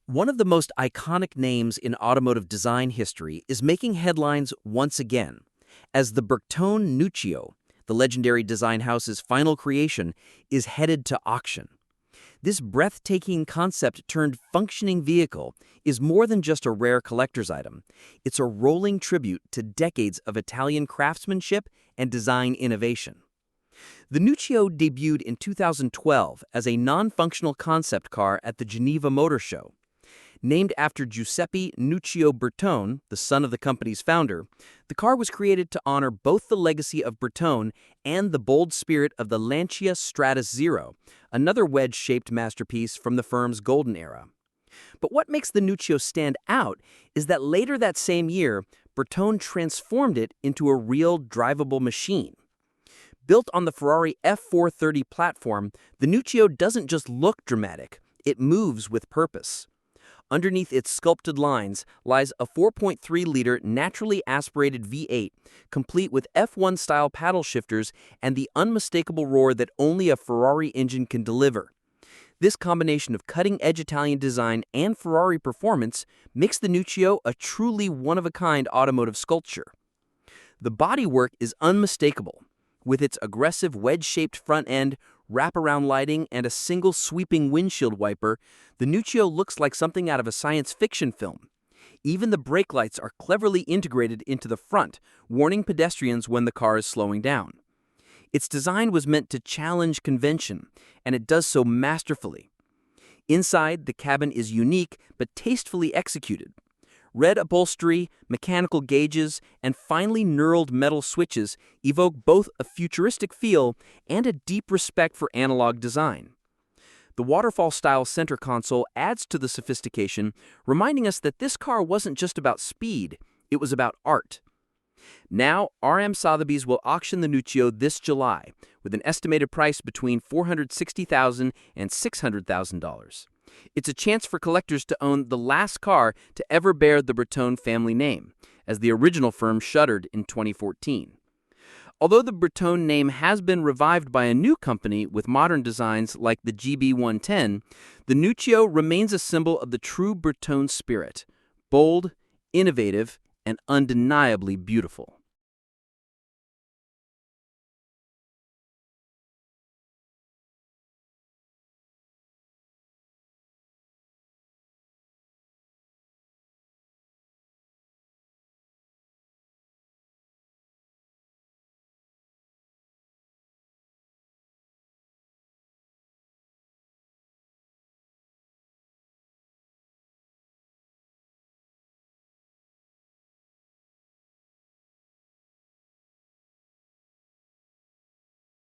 One of the most iconic names in automotive design history is making headlines once again, as the Bertone Nuccio, the legendary design house's final creation, is headed to auction. This breathtaking concept-turned-functioning vehicle is more than just a rare collector's item. It's a rolling tribute to decades of Italian craftsmanship and design innovation. The Nuccio debuted in 2012 as a non-functional concept car at the Geneva Motor Show. Named after Giuseppe Nuccio Bertone, the son of the company's founder, the car was created to honor both the legacy of Bertone and the bold spirit of the Lancia Stratos Zero, another wedge-shaped masterpiece from the firm's golden era. But what makes the Nuccio stand out is that later that same year, Bertone transformed it into a real drivable machine. Built on the Ferrari F430 platform, the Nuccio doesn't just look dramatic, it moves with purpose. Underneath its sculpted lines lies a 4.3-liter naturally aspirated V8, complete with F1-style paddle shifters and the unmistakable roar that only a Ferrari engine can deliver. This combination of cutting-edge Italian design and Ferrari performance makes the Nuccio a truly one-of-a-kind automotive sculpture. The bodywork is unmistakable. With its aggressive wedge-shaped front end, wraparound lighting, and a single sweeping windshield wiper, the Nuccio looks like something out of a science fiction film. Even the brake lights are cleverly integrated into the front, warning pedestrians when the car is slowing down. Its design was meant to challenge convention, and it does so masterfully. Inside, the cabin is unique but tastefully executed. Red upholstery, mechanical gauges, and finely knurled metal switches evoke both a futuristic feel and a deep respect for analog design. The waterfall-style center console adds to the sophistication, reminding us that this car wasn't just about speed, it was about art. Now, RM Sotheby's will auction the Nuccio this July, with an estimated price between $460,000 and $600,000. It's a chance for collectors to own the last car to ever bear the Bertone family name, as the original firm shuttered in 2014. Although the Bertone name has been revived by a new company with modern designs like the GB110, the Nuccio remains a symbol of the true Bertone spirit: bold, innovative, and undeniably beautiful.